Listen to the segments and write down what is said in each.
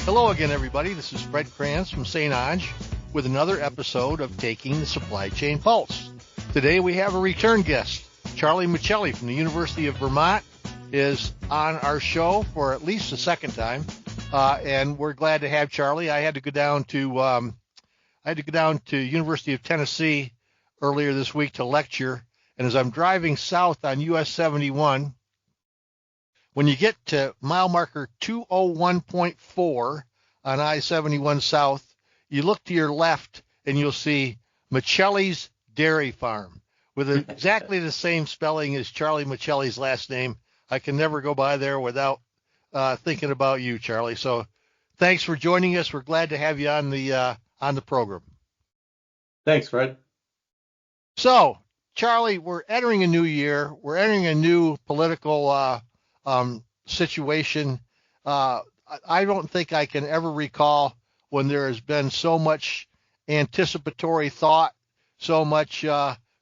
Hello again, everybody. This is Fred Kranz from St. Onge with another episode of Taking the Supply Chain Pulse. Today we have a return guest. Charlie Michelli from the University of Vermont is on our show for at least the second time, and we're glad to have Charlie. I had to go down to University of Tennessee earlier this week to lecture, and as I'm driving south on US 71, when you get to mile marker 201.4 on I-71 South, you look to your left and you'll see Michelli's Dairy Farm with exactly the same spelling as Charlie Michelli's last name. I can never go by there without thinking about you, Charlie. So thanks for joining us. We're glad to have you on the program. Thanks, Fred. So, Charlie, we're entering a new year. We're entering a new political situation. I don't think I can ever recall when there has been so much anticipatory thought, so much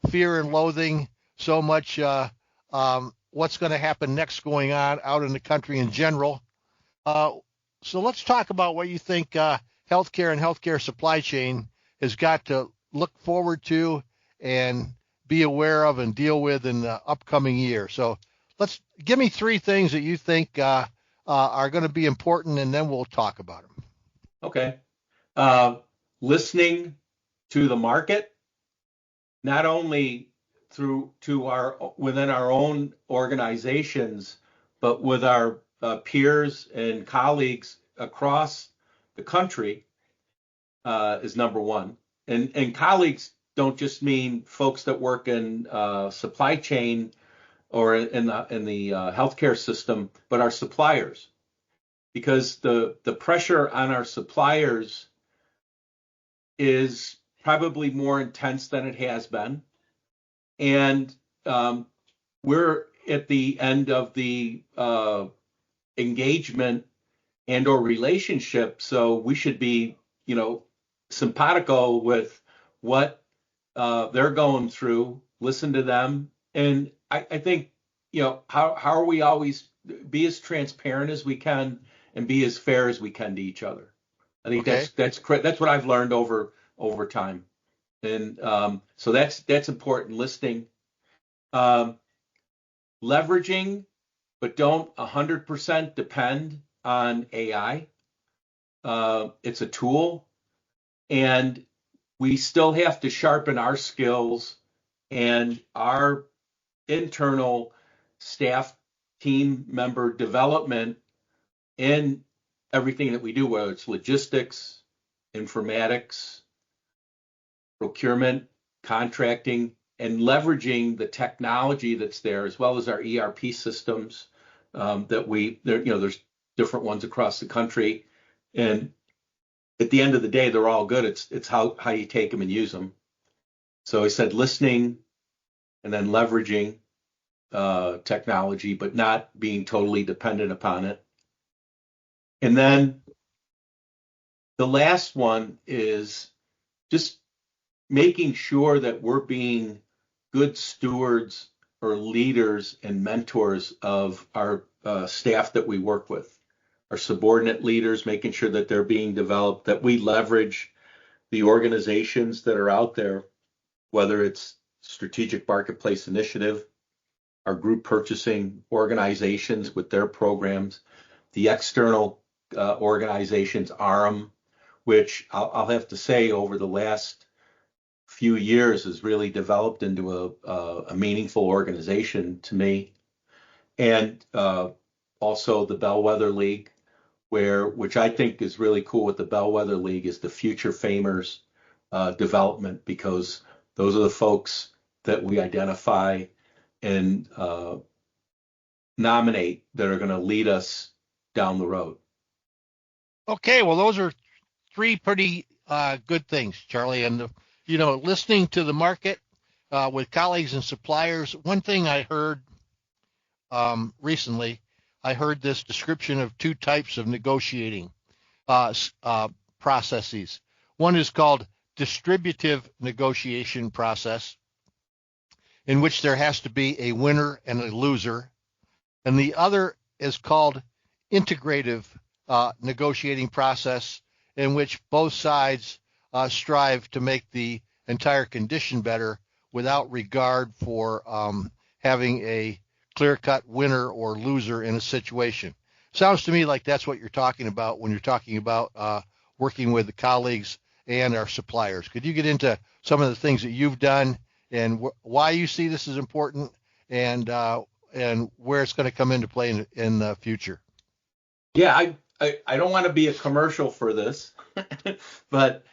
fear and loathing, so much what's going to happen next going on out in the country in general. So let's talk about what you think healthcare and healthcare supply chain has got to look forward to and be aware of and deal with in the upcoming year. So give me three things that you think are going to be important, and then we'll talk about them. Okay. Listening to the market, not only within our own organizations, but with our peers and colleagues across the country is number one. And colleagues don't just mean folks that work in supply chain or in the healthcare system, but our suppliers, because the pressure on our suppliers is probably more intense than it has been, and we're at the end of the engagement and or relationship, so we should be, simpatico with what they're going through, listen to them. And I think, how are we always be as transparent as we can and be as fair as we can to each other. I think that's what I've learned over time. And so that's important. Listening, leveraging, but don't 100% depend on AI. It's a tool, and we still have to sharpen our skills and our internal staff team member development in everything that we do, whether it's logistics, informatics, procurement, contracting, and leveraging the technology that's there, as well as our ERP systems there's different ones across the country. And at the end of the day, they're all good. It's how you take them and use them. So I said listening and then leveraging technology, but not being totally dependent upon it. And then the last one is just making sure that we're being good stewards or leaders and mentors of our staff that we work with, our subordinate leaders, making sure that they're being developed, that we leverage the organizations that are out there, whether it's Strategic Marketplace Initiative, our group purchasing organizations with their programs, the external organizations, ARM, which I'll have to say over the last few years has really developed into a meaningful organization to me. And also the Bellwether League, which I think is really cool with the Bellwether League, is the Future Famers development, because those are the folks that we identify and nominate that are going to lead us down the road. Okay, well, those are three pretty good things, Charlie. And, listening to the market with colleagues and suppliers, one thing I heard recently, I heard this description of two types of negotiating processes. One is called distributive negotiation process, in which there has to be a winner and a loser. And the other is called integrative negotiating process, in which both sides strive to make the entire condition better without regard for having a clear-cut winner or loser in a situation. Sounds to me like that's what you're talking about when you're talking about working with the colleagues and our suppliers. Could you get into some of the things that you've done and why you see this as important and where it's going to come into play in the future? Yeah, I don't want to be a commercial for this, but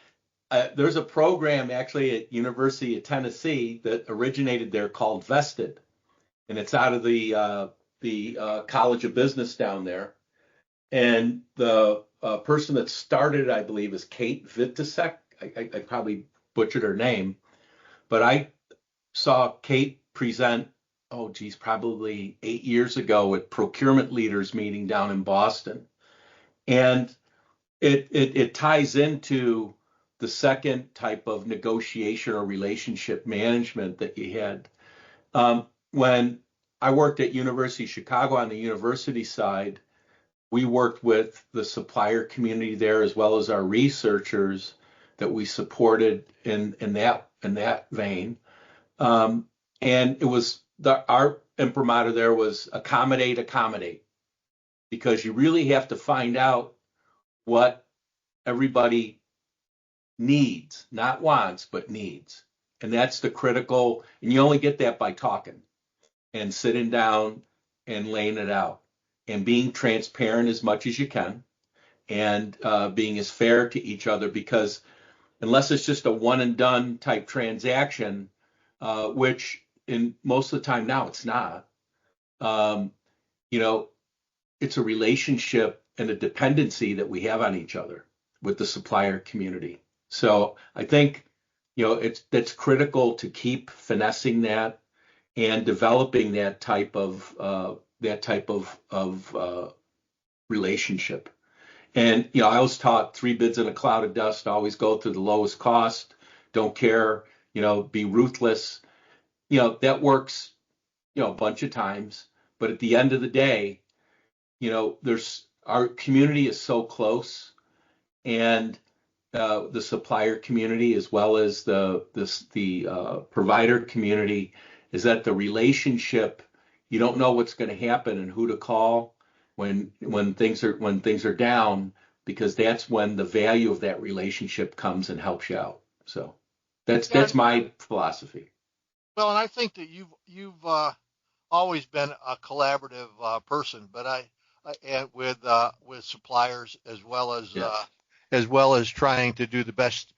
there's a program actually at University of Tennessee that originated there called Vested, and it's out of the College of Business down there. And the person that started it, I believe, is Kate Vitasek. I probably butchered her name, but I saw Kate present, probably 8 years ago at procurement leaders meeting down in Boston. And it ties into the second type of negotiation or relationship management that you had. When I worked at University of Chicago on the university side, we worked with the supplier community there as well as our researchers that we supported in that vein. And it was our imprimatur there was accommodate, because you really have to find out what everybody needs, not wants, but needs. And that's the critical, and you only get that by talking and sitting down and laying it out and being transparent as much as you can and being as fair to each other, because unless it's just a one and done type transaction, which in most of the time now it's not, it's a relationship and a dependency that we have on each other with the supplier community. So I think, that's critical to keep finessing that and developing that type of relationship. And, I was taught 3 bids in a cloud of dust, always go to the lowest cost, don't care, be ruthless. That works, a bunch of times. But at the end of the day, our community is so close, and the supplier community as well as the provider community, is that the relationship, you don't know what's going to happen and who to call when things are down, because that's when the value of that relationship comes and helps you out. So that's my philosophy. Well, and I think that you've always been a collaborative person, but and with suppliers as well as trying to do the best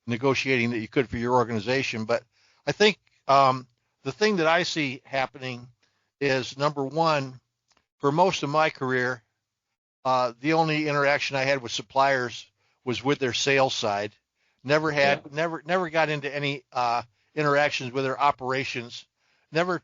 negotiating that you could for your organization. But I think the thing that I see happening is, number one, for most of my career, the only interaction I had with suppliers was with their sales side. Never got into any interactions with their operations. Never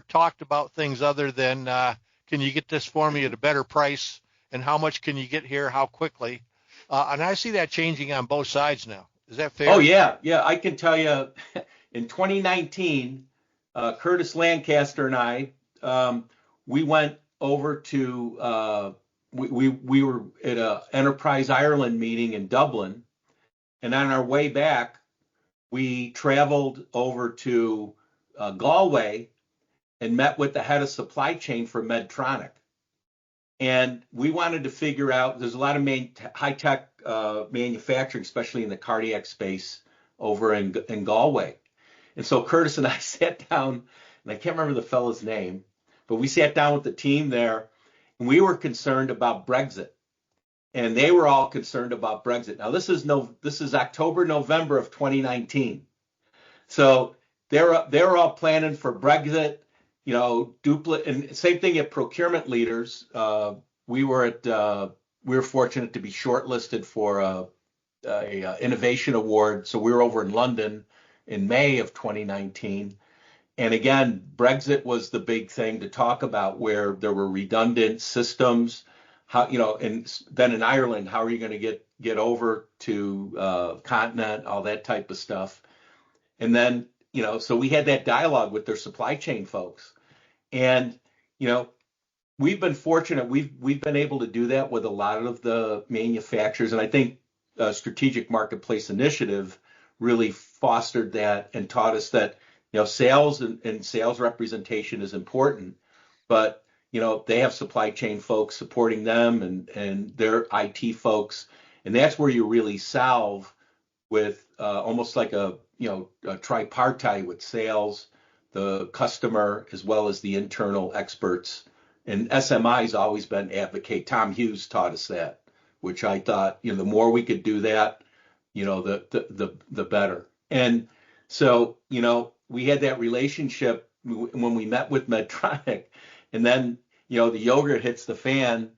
talked about things other than can you get this for me at a better price, and how much can you get here, how quickly? And I see that changing on both sides now. Is that fair? Oh yeah. I can tell you, in 2019, Curtis Lancaster and I, we went over to we were at a Enterprise Ireland meeting in Dublin, and on our way back, we traveled over to Galway and met with the head of supply chain for Medtronic. And we wanted to figure out, there's a lot of high-tech manufacturing, especially in the cardiac space over in Galway. And so Curtis and I sat down, and I can't remember the fellow's name, but we sat down with the team there, and we were concerned about Brexit. And they were all concerned about Brexit. Now, this is October, November of 2019. So they were all planning for Brexit, and same thing at procurement leaders. We were fortunate to be shortlisted for a innovation award. So we were over in London in May of 2019. And again, Brexit was the big thing to talk about, where there were redundant systems. How, and then in Ireland, how are you going to get over to continent, all that type of stuff. And then, so we had that dialogue with their supply chain folks. And, we've been fortunate. We've been able to do that with a lot of the manufacturers, and I think Strategic Marketplace Initiative really fostered that and taught us that sales and sales representation is important, but they have supply chain folks supporting them and their IT folks, and that's where you really solve with almost like a tripartite with sales, the customer, as well as the internal experts. And SMI has always been advocate. Tom Hughes taught us that, which I thought, the more we could do that, the better. And so, we had that relationship when we met with Medtronic, and then, the yogurt hits the fan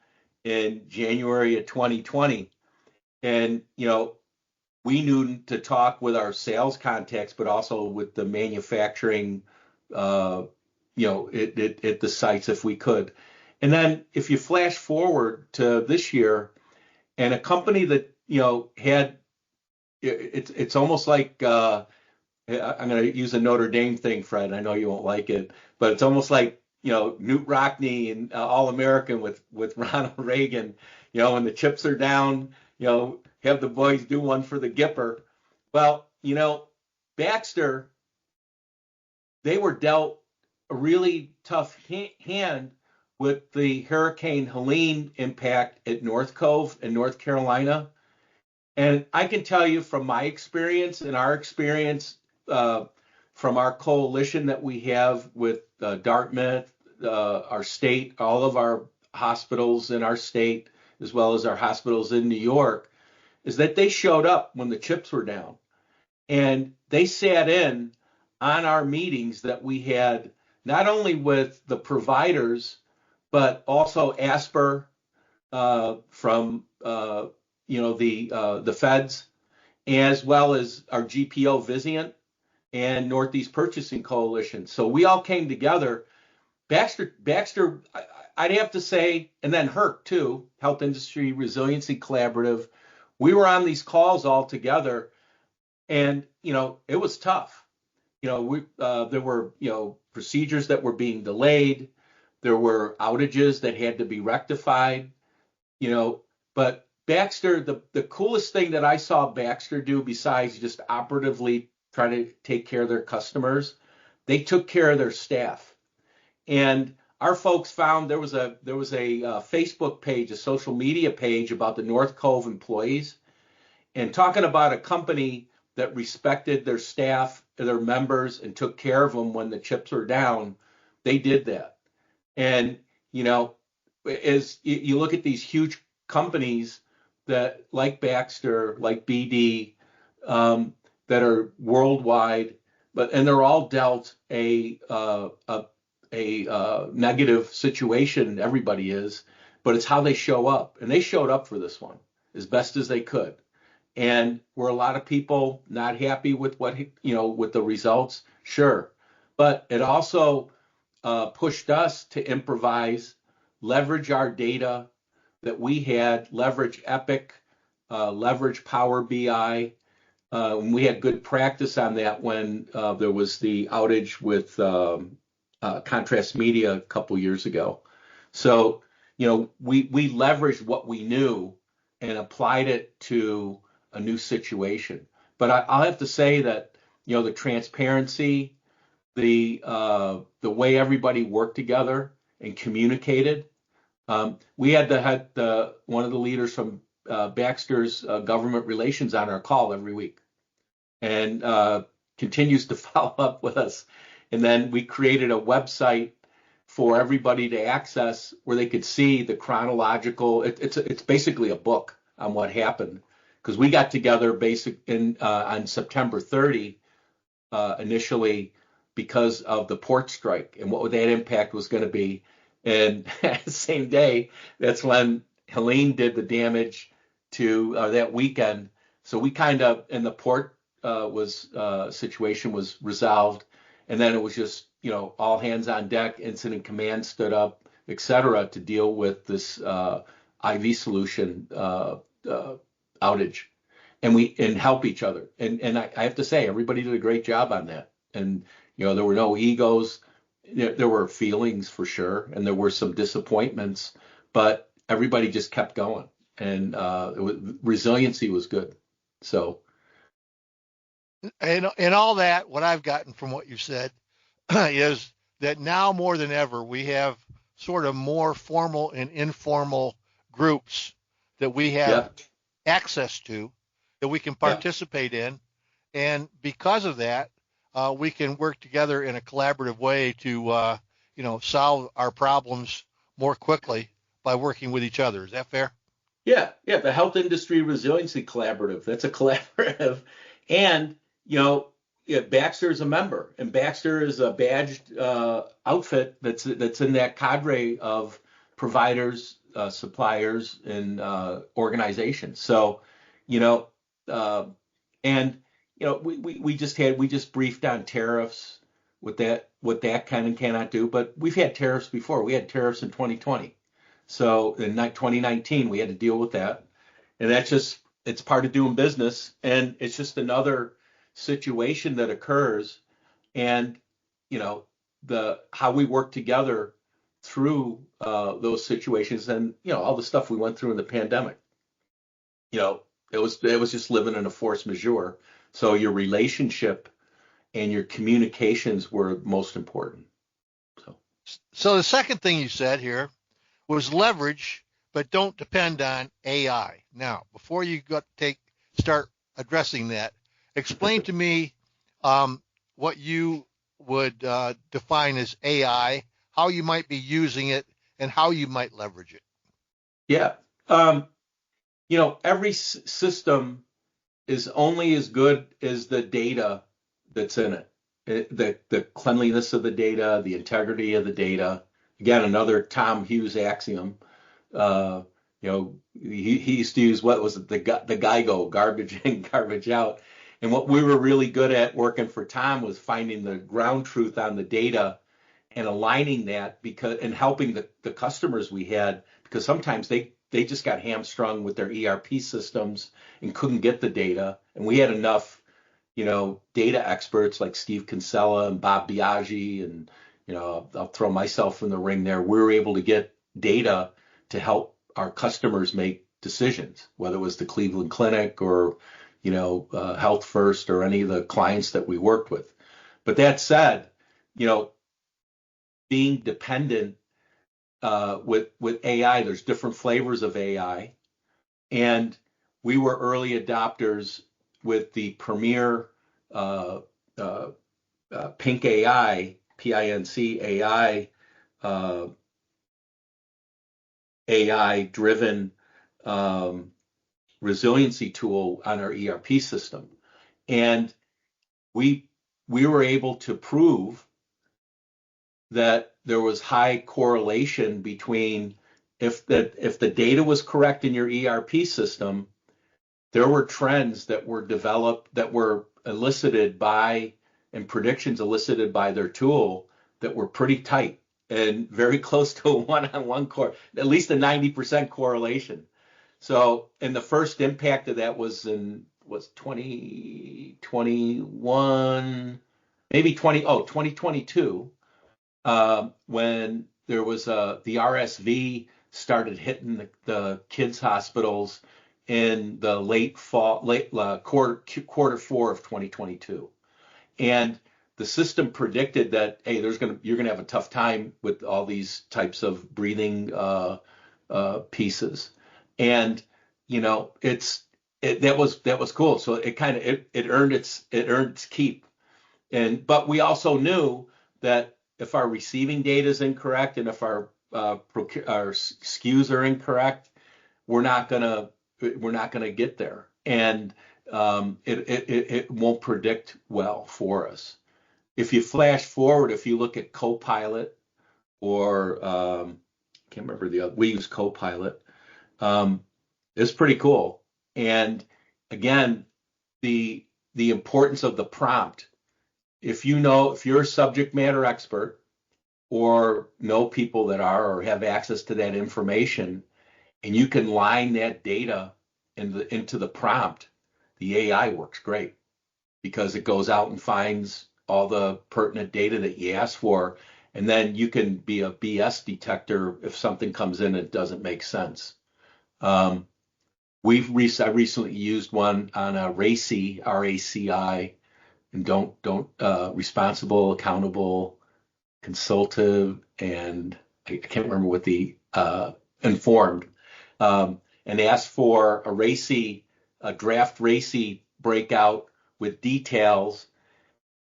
in January of 2020. And, we knew to talk with our sales contacts, but also with the manufacturing, at the sites if we could. And then if you flash forward to this year, and a company that had it's almost like I'm going to use a Notre Dame thing, Fred. I know you won't like it, but it's almost like Newt Rockney and All American with Ronald Reagan. When the chips are down, have the boys do one for the Gipper. Well, Baxter, they were dealt a really tough hand with the Hurricane Helene impact at North Cove in North Carolina. And I can tell you from my experience and our experience from our coalition that we have with Dartmouth, our state, all of our hospitals in our state, as well as our hospitals in New York, is that they showed up when the chips were down. And they sat in on our meetings that we had, not only with the providers, but also ASPR from the feds, as well as our GPO Vizient and Northeast Purchasing Coalition. So we all came together. Baxter, I'd have to say, and then HIRC too, Health Industry Resiliency Collaborative. We were on these calls all together, and it was tough. There were procedures that were being delayed. There were outages that had to be rectified. But Baxter, the coolest thing that I saw Baxter do, besides just operatively try to take care of their customers, they took care of their staff. And our folks found there was a Facebook page, a social media page about the North Cove employees, and talking about a company that respected their staff, their members, and took care of them when the chips were down. They did that. And as you look at these huge companies that, like Baxter, like BD, that are worldwide, and they're all dealt a negative situation. Everybody is, but it's how they show up, and they showed up for this one as best as they could. And were a lot of people not happy with with the results? Sure, but it also pushed us to improvise, leverage our data that we had, leverage Epic, leverage Power BI. We had good practice on that when there was the outage with Contrast Media a couple years ago. So, we leveraged what we knew and applied it to a new situation. But I'll have to say that, the transparency, the way everybody worked together and communicated. We had one of the leaders from Baxter's government relations on our call every week, and continues to follow up with us. And then we created a website for everybody to access where they could see the chronological. It's basically a book on what happened, because we got together on September 30 initially because of the port strike and what that impact was going to be. And the same day, that's when Helene did the damage to that weekend. So we kind of, and the port situation was resolved. And then it was just, all hands on deck, incident command stood up, et cetera, to deal with this IV solution outage. And help each other. And I have to say, everybody did a great job on that. And, there were no egos. there were feelings for sure, and there were some disappointments, but everybody just kept going, and resiliency was good. So And all that, what I've gotten from what you said is that now more than ever, we have sort of more formal and informal groups that we have yeah, access to, that we can yeah, participate in. And because of that, we can work together in a collaborative way to, solve our problems more quickly by working with each other. Is that fair? yeah. The Health Industry Resiliency Collaborative. That's a collaborative, and you know, yeah, Baxter is a member, and Baxter is a badged outfit that's in that cadre of providers, suppliers, and organizations. So, you know, uh, and we just briefed on tariffs, what that can and cannot do, but we've had tariffs before. We had tariffs in 2020. So in 2019, we had to deal with that. And that's just, it's part of doing business. And it's just another situation that occurs. And, you know, how we work together through those situations and, all the stuff we went through in the pandemic. You know, it was just living in a force majeure. So your relationship and your communications were most important. So, So the second thing you said here was leverage, but don't depend on AI. Now, before you start addressing that, explain to me what you would define as AI, how you might be using it, and how you might leverage it. yeah. Every system is only as good as the data that's in it. The cleanliness of the data, the integrity of the data. Again, another Tom Hughes axiom. Uh, he used to use, what was it, the GIGO, garbage in, garbage out. And what we were really good at working for Tom was finding the ground truth on the data and aligning that, and helping the customers we had, because sometimes they just got hamstrung with their ERP systems and couldn't get the data. And we had enough, data experts like Steve Kinsella and Bob Biaggi, and, I'll throw myself in the ring there. We were able to get data to help our customers make decisions, whether it was the Cleveland Clinic or, Health First or any of the clients that we worked with. But that said, you know, being dependent with AI, there's different flavors of AI, and we were early adopters with the Premier uh, uh, Pink AI, PINC AI, uh, AI driven um, resiliency tool on our ERP system, and we we were able to prove that there was high correlation between, if the data was correct in your ERP system, there were trends that were developed, that were elicited by, and predictions elicited by their tool, that were pretty tight and very close to a one-on-one at least a 90% correlation. So, and the first impact of that was 2021, maybe 2022, when there was the RSV started hitting the kids' hospitals in the late fall, quarter four of 2022, and the system predicted that, hey, you're gonna have a tough time with all these types of breathing pieces, and that was cool. So it kind of it earned its keep, but we also knew that if our receiving data is incorrect and if our SKUs are incorrect, we're not gonna get there, and it won't predict well for us. If you flash forward, if you look at Copilot, or I can't remember the other, we use Copilot. Um, it's pretty cool, and again, the importance of the prompt. If you're a subject matter expert, or know people that are, or have access to that information, and you can line that data into the prompt, the AI works great, because it goes out and finds all the pertinent data that you asked for, And then you can be a BS detector if something comes in that doesn't make sense. I recently used one on a RACI, RACI, and don't responsible, accountable, consultative, and I can't remember what the informed, and asked for a draft RACI breakout with details,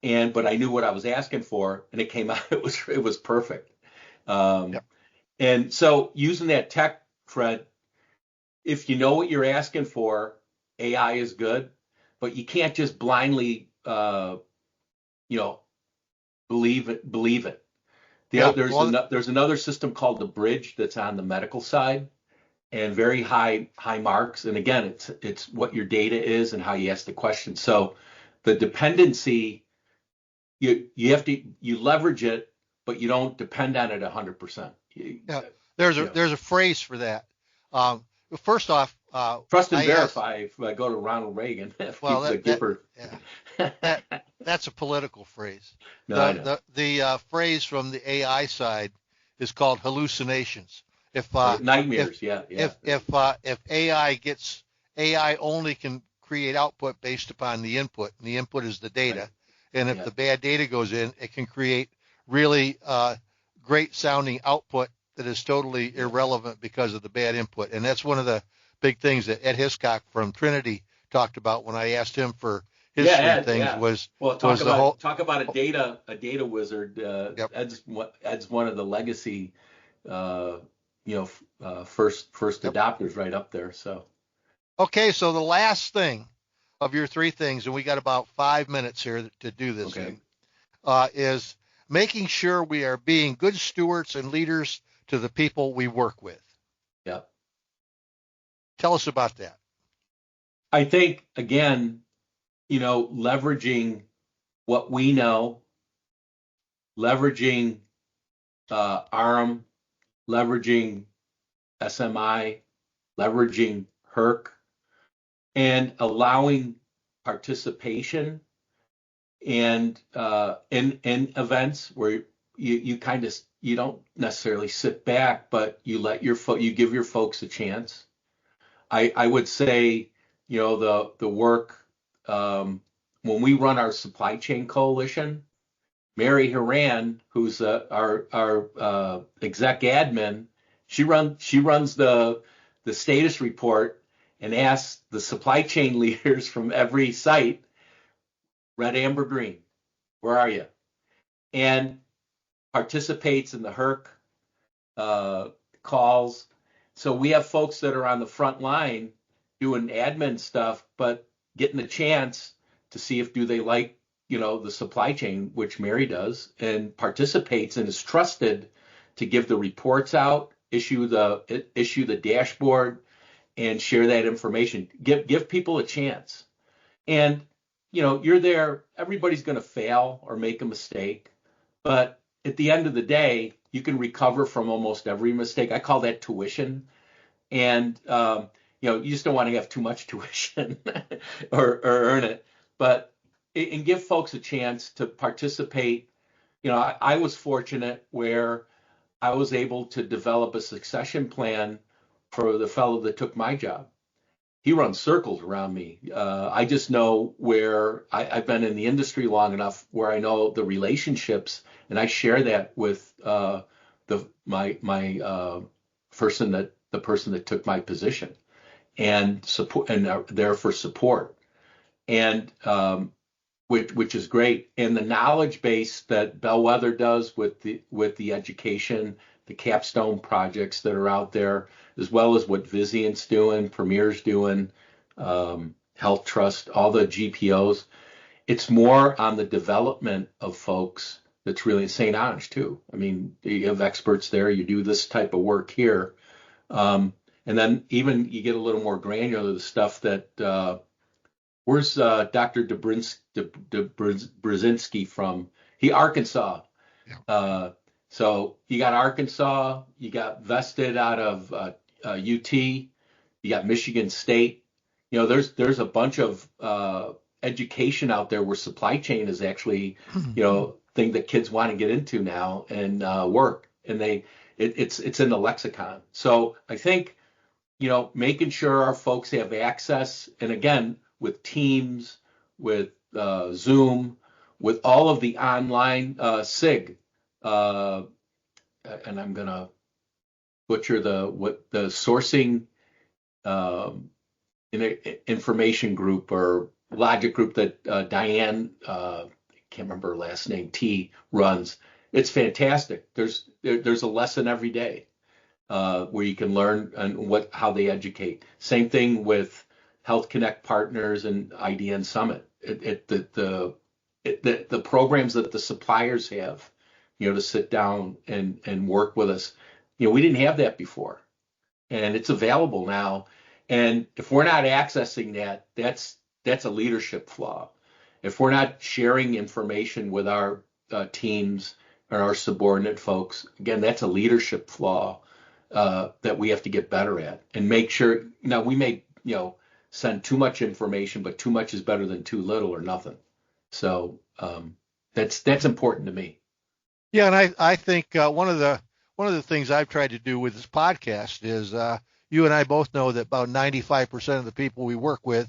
but I knew what I was asking for, and it came out. It was perfect. Um, Yep. and so using that tech, Fred, if you know what you're asking for, AI is good, but you can't just blindly, you know, believe it. Believe it. Yeah. There's another system called the Bridge that's on the medical side, and very high marks. And again, it's what your data is and how you ask the question. So the dependency, you leverage it, but you don't depend on it 100%. Yeah. There's a phrase for that. Um, first off, Trust and I asked. verify. If I go to Ronald Reagan, Well, the Gipper. yeah, that's a political phrase. No, I know. The phrase from the AI side is called hallucinations. If Nightmares. Yeah. if AI only can create output based upon the input, and the input is the data, Right. and if Yeah. the bad data goes in, it can create really great sounding output that is totally irrelevant because of the bad input. And that's one of the big things that Ed Hiscock from Trinity talked about when I asked him for his Yeah, three Ed. things Yeah. was Well, was the whole. talk about a data wizard. Yep. Ed's one of the legacy, uh, first Yep. adopters right up there. So Okay, so the last thing of your three things, and we got about 5 minutes here to do this okay. thing, is making sure we are being good stewards and leaders to the people we work with. Yeah. Tell us about that. I think again, leveraging what we know, leveraging ARM, leveraging SMI, leveraging HERC, and allowing participation and in events where you kind of you don't necessarily sit back, but you you give your folks a chance. I would say, the work, when we run our supply chain coalition, Mary Haran, who's our exec admin, she runs the status report and asks the supply chain leaders from every site, red, amber, green, where are you? And participates in the HERC calls. So we have folks that are on the front line doing admin stuff, but getting the chance to see if do they like, the supply chain, which Mary does, and participates and is trusted to give the reports out, issue the dashboard, and share that information. Give people a chance. And you're there. Everybody's going to fail or make a mistake, but at the end of the day, you can recover from almost every mistake. I call that tuition. And you just don't want to have too much tuition or earn it, but and give folks a chance to participate. I was fortunate where I was able to develop a succession plan for the fellow that took my job. He runs circles around me. I just know where I've been in the industry long enough where I know the relationships, and I share that with my the person that took my position, and support, and are there for support, and which is great. And the knowledge base that Bellwether does with the education, the capstone projects that are out there, as well as what Vizient's doing, Premier's doing, Health Trust, all the GPOs. It's more on the development of folks that's really St. Ange too. I mean, you have experts there. You do this type of work here. And then even you get a little more granular, the stuff that where's Dr. Brzezinski from? Arkansas. Yeah. So you got Arkansas, you got Vested out of UT, you got Michigan State. There's a bunch of education out there where supply chain is actually, thing that kids want to get into now and work, and it's in the lexicon. So I think, making sure our folks have access, and again, with Teams, with Zoom, with all of the online SIG, and I'm gonna butcher the sourcing information group or logic group that Diane, I can't remember her last name, T, runs. It's fantastic. There's a lesson every day where you can learn and how they educate. Same thing with Health Connect Partners and IDN Summit. The programs that the suppliers have, to sit down and work with us. We didn't have that before, and it's available now. And if we're not accessing that, that's a leadership flaw. If we're not sharing information with our teams or our subordinate folks, again, that's a leadership flaw that we have to get better at and make sure. Now, we may, send too much information, but too much is better than too little or nothing. So that's important to me. Yeah, and I think one of the things I've tried to do with this podcast is you and I both know that about 95% of the people we work with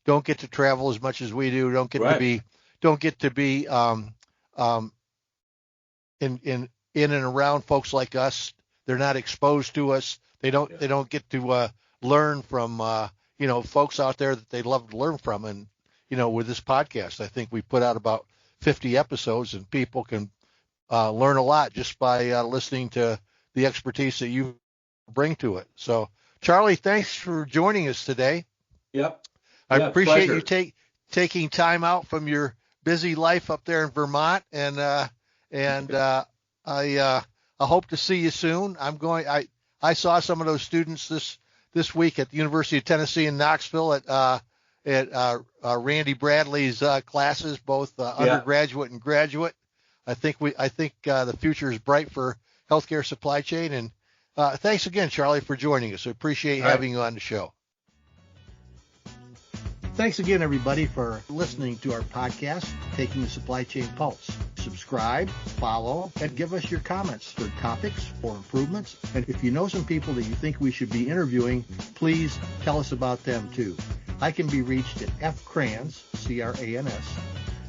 don't get to travel as much as we do. Don't get to be in and around folks like us. They're not exposed to us. They don't get to learn from folks out there that they'd love to learn from. And with this podcast, I think we put out about 50 episodes, and people can learn a lot just by listening to the expertise that you bring to it. So, Charlie, thanks for joining us today. Yep. I appreciate you taking time out from your busy life up there in Vermont, and I hope to see you soon. I saw some of those students this week at the University of Tennessee in Knoxville at Randy Bradley's classes, both undergraduate and graduate. I think the future is bright for healthcare supply chain. And thanks again, Charlie, for joining us. I appreciate having you on the show. Thanks again, everybody, for listening to our podcast, Taking the Supply Chain Pulse. Subscribe, follow, and give us your comments for topics or improvements. And if you know some people that you think we should be interviewing, please tell us about them too. I can be reached at fcrans, C-R-A-N-S,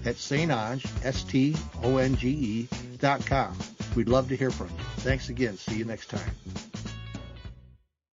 at StongeE, STONGE.com. We'd love to hear from you. Thanks again. See you next time.